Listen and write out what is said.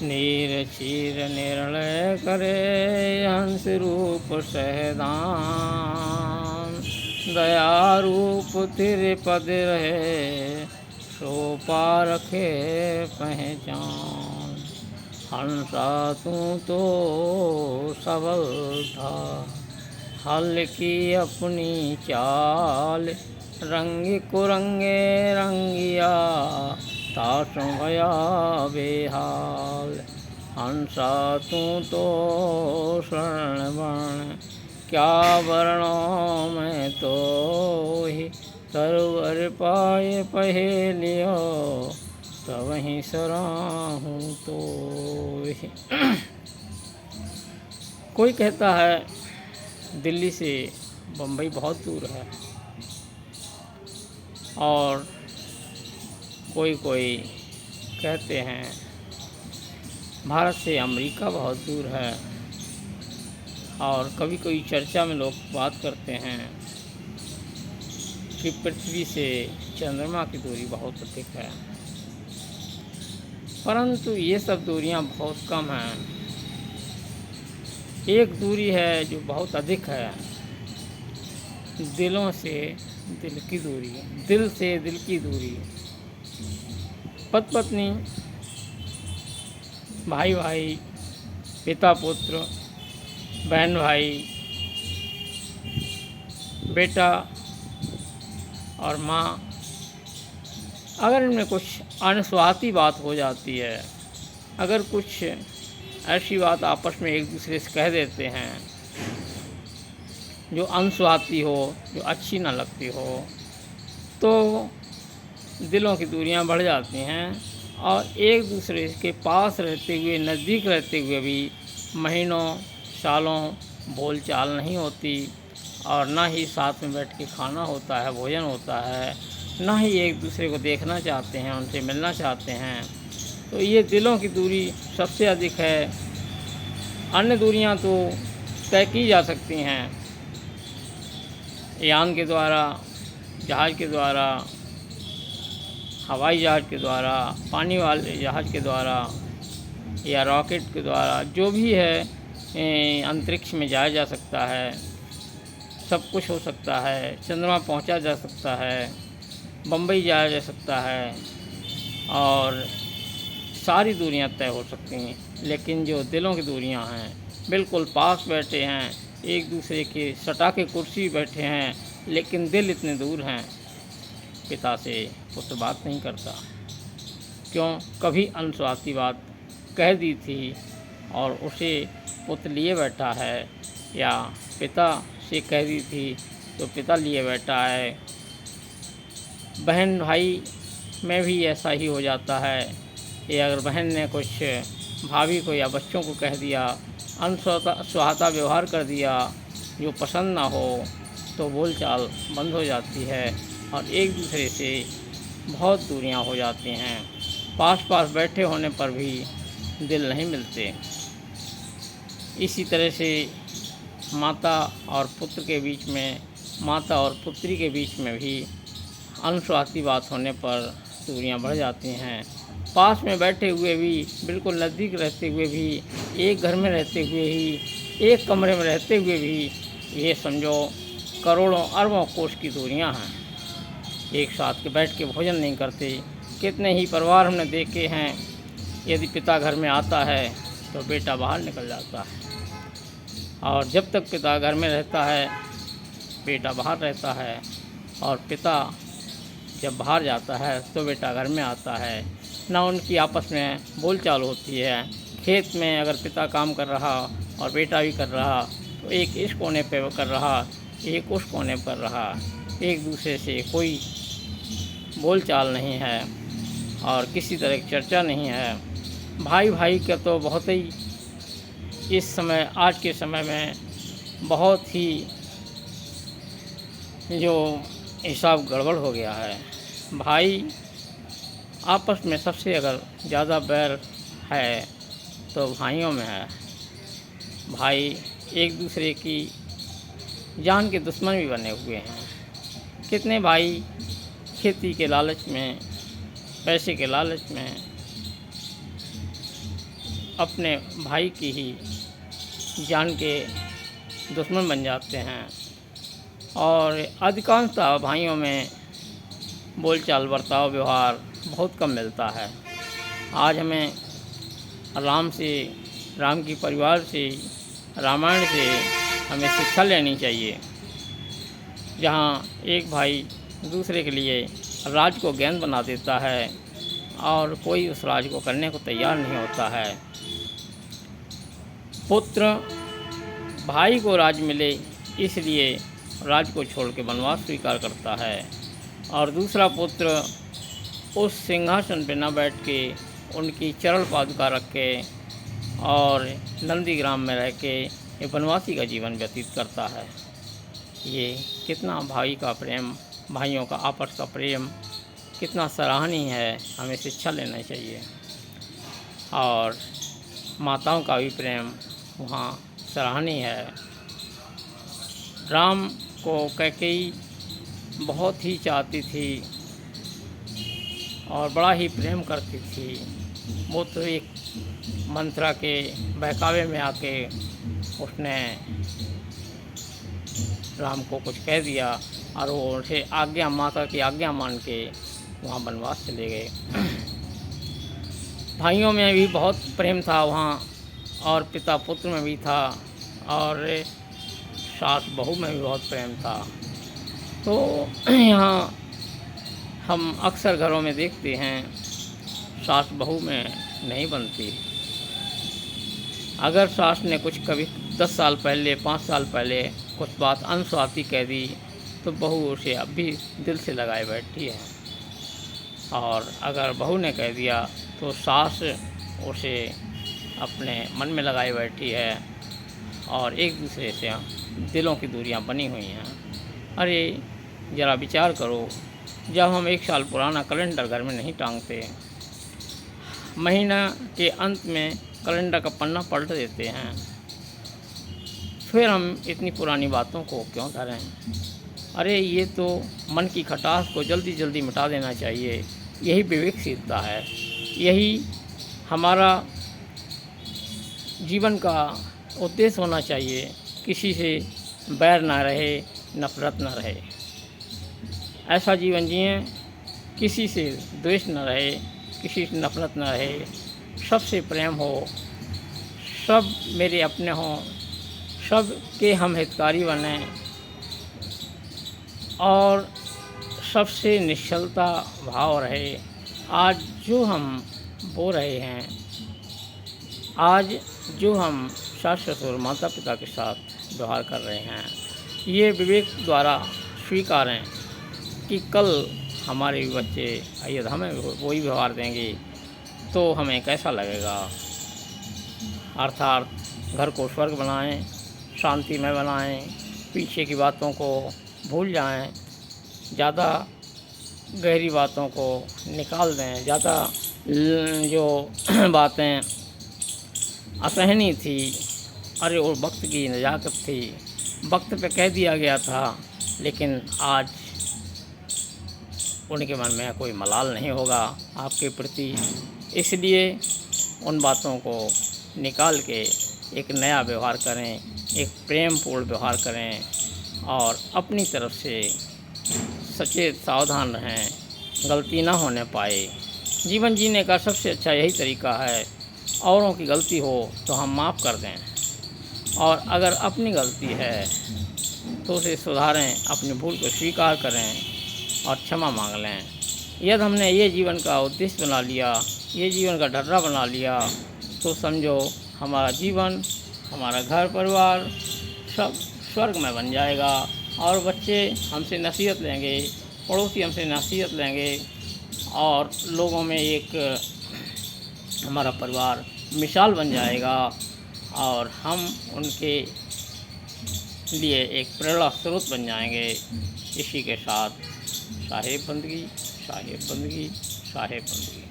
नीर क्षीर निर्णय करे हंस रूप सहदान। दया रूप तेरे पद रहे सो पारखे पहचान। हंसा तू तो सबल था हल की अपनी चाल। रंग कुरंगे रंगिया तासु भया बेहाल। हंसा तू तो शरण वर्ण क्या वर्णों में तो ही। तरवर पाए पहेलियो तब ही सराहूं तो ही। कोई कहता है दिल्ली से बम्बई बहुत दूर है, और कोई कोई कहते हैं भारत से अमेरिका बहुत दूर है, और कभी कभी चर्चा में लोग बात करते हैं कि पृथ्वी से चंद्रमा की दूरी बहुत अधिक है। परंतु ये सब दूरियां बहुत कम हैं। एक दूरी है जो बहुत अधिक है, दिलों से दिल की दूरी, दिल से दिल की दूरी। पति पत्नी, भाई भाई, पिता पुत्र, बहन भाई, बेटा और माँ, अगर इनमें कुछ अनस्वाती बात हो जाती है, अगर कुछ ऐसी बात आपस में एक दूसरे से कह देते हैं जो अनस्वाती हो, जो अच्छी ना लगती हो, तो दिलों की दूरियां बढ़ जाती हैं, और एक दूसरे के पास रहते हुए, नज़दीक रहते हुए भी महीनों सालों बोलचाल नहीं होती, और ना ही साथ में बैठ के खाना होता है, भोजन होता है, ना ही एक दूसरे को देखना चाहते हैं, उनसे मिलना चाहते हैं। तो ये दिलों की दूरी सबसे अधिक है। अन्य दूरियां तो तय की जा सकती हैं, यान के द्वारा, जहाज़ के द्वारा, हवाई जहाज़ के द्वारा, पानी वाले जहाज़ के द्वारा, या रॉकेट के द्वारा, जो भी है अंतरिक्ष में जाया जा सकता है, सब कुछ हो सकता है। चंद्रमा पहुंचा जा सकता है, बम्बई जाया जा सकता है, और सारी दूरियां तय हो सकती हैं। लेकिन जो दिलों की दूरियां हैं, बिल्कुल पास बैठे हैं, एक दूसरे के सटा के कुर्सी बैठे हैं, लेकिन दिल इतने दूर हैं। पिता से पुत्र बात नहीं करता, क्यों? कभी अनस्वाती बात कह दी थी और उसे पुत्र लिए बैठा है, या पिता से कह दी थी तो पिता लिए बैठा है। बहन भाई में भी ऐसा ही हो जाता है कि अगर बहन ने कुछ भाभी को या बच्चों को कह दिया, अनसुहाता व्यवहार कर दिया जो पसंद ना हो, तो बोलचाल बंद हो जाती है और एक दूसरे से बहुत दूरियां हो जाती हैं। पास पास बैठे होने पर भी दिल नहीं मिलते। इसी तरह से माता और पुत्र के बीच में, माता और पुत्री के बीच में भी अनस्वाती बात होने पर दूरियां बढ़ जाती हैं। पास में बैठे हुए भी, बिल्कुल नज़दीक रहते हुए भी, एक घर में रहते हुए ही, एक कमरे में रहते हुए भी, ये समझो करोड़ों अरबों कोस की दूरियां हैं। एक साथ के बैठ के भोजन नहीं करते। कितने ही परिवार हमने देखे हैं, यदि पिता घर में आता है तो बेटा बाहर निकल जाता है, और जब तक पिता घर में रहता है बेटा बाहर रहता है, और पिता जब बाहर जाता है तो बेटा घर में आता है। ना उनकी आपस में बोलचाल होती है। खेत में अगर पिता काम कर रहा और बेटा भी कर रहा, तो एक इस कोने पे कर रहा, एक उस कोने पर रहा, एक दूसरे से कोई बोलचाल नहीं है और किसी तरह की चर्चा नहीं है। भाई भाई का तो बहुत ही इस समय, आज के समय में बहुत ही जो हिसाब गड़बड़ हो गया है। भाई आपस में सबसे अगर ज़्यादा बैर है तो भाइयों में है। भाई एक दूसरे की जान के दुश्मन भी बने हुए हैं। कितने भाई खेती के लालच में, पैसे के लालच में अपने भाई की ही जान के दुश्मन बन जाते हैं। और अधिकांशतः भाइयों में बोलचाल, बर्ताव, व्यवहार बहुत कम मिलता है। आज हमें राम की परिवार से, रामायण से हमें शिक्षा लेनी चाहिए, जहाँ एक भाई दूसरे के लिए राज को गेंद बना देता है और कोई उस राज को करने को तैयार नहीं होता है। पुत्र भाई को राज मिले इसलिए राज को छोड़ के वनवास स्वीकार करता है, और दूसरा पुत्र उस सिंहासन पर न बैठ के उनकी चरण पादुका रख के और नंदीग्राम में रह के ये वनवासी का जीवन व्यतीत करता है। ये कितना भाई का प्रेम, भाइयों का आपस का प्रेम कितना सराहनीय है, हमें शिक्षा लेना चाहिए। और माताओं का भी प्रेम वहाँ सराहनीय है। राम को कैकेयी बहुत ही चाहती थी और बड़ा ही प्रेम करती थी। वो तो एक मंत्रा के बहकावे में आके उसने राम को कुछ कह दिया और वो उसे माता की आज्ञा मान के वहाँ वनवास चले गए। भाइयों में भी बहुत प्रेम था वहाँ, और पिता पुत्र में भी था, और सास बहू में भी बहुत प्रेम था। तो यहाँ हम अक्सर घरों में देखते हैं सास बहू में नहीं बनती। अगर सास ने कुछ कभी 10 साल पहले, 5 साल पहले कुछ बात अनस्वाती कह दी तो बहू उसे अब भी दिल से लगाए बैठती है, और अगर बहू ने कह दिया तो सास उसे अपने मन में लगाए बैठी है, और एक दूसरे से दिलों की दूरियां बनी हुई हैं। अरे ज़रा विचार करो, जब हम 1 साल पुराना कैलेंडर घर में नहीं टांगते, महीना के अंत में कैलेंडर का पन्ना पलट देते हैं, फिर हम इतनी पुरानी बातों को क्यों धरें? अरे ये तो मन की खटास को जल्दी जल्दी मिटा देना चाहिए। यही विवेकशीलता है, यही हमारा जीवन का उद्देश्य होना चाहिए। किसी से बैर ना रहे, नफरत ना रहे, ऐसा जीवन जिएं। किसी से द्वेष न रहे, किसी से नफरत न रहे, सबसे प्रेम हो, सब मेरे अपने हों, सब के हम हितकारी बनें, और सबसे निश्चलता भाव रहे। आज जो हम बो रहे हैं, आज जो हम सास ससुर माता पिता के साथ व्यवहार कर रहे हैं, ये विवेक द्वारा स्वीकारें कि कल हमारे बच्चे यदि हमें वही व्यवहार देंगे तो हमें कैसा लगेगा। अर्थात घर को स्वर्ग बनाएं, शांति में बनाएं, पीछे की बातों को भूल जाएं, ज़्यादा गहरी बातों को निकाल दें। ज़्यादा जो बातें असहनीय थी, अरे वो वक्त की नज़ाकत थी, वक्त पे कह दिया गया था, लेकिन आज उनके मन में कोई मलाल नहीं होगा आपके प्रति। इसलिए उन बातों को निकाल के एक नया व्यवहार करें, एक प्रेमपूर्ण व्यवहार करें, और अपनी तरफ से सचेत सावधान रहें, गलती ना होने पाए। जीवन जीने का सबसे अच्छा यही तरीका है। औरों की गलती हो तो हम माफ़ कर दें, और अगर अपनी गलती है तो उसे सुधारें, अपनी भूल को स्वीकार करें और क्षमा मांग लें। यदि हमने ये जीवन का उद्देश्य बना लिया, ये जीवन का ढर्रा बना लिया, तो समझो हमारा जीवन, हमारा घर परिवार सब स्वर्ग में बन जाएगा, और बच्चे हमसे नसीहत लेंगे, पड़ोसी हमसे नसीहत लेंगे, और लोगों में एक हमारा परिवार मिसाल बन जाएगा, और हम उनके लिए एक प्रेरणा स्रोत बन जाएंगे। इसी के साथ साहेब बंदगी, साहेब बंदगी, साहेब बंदगी।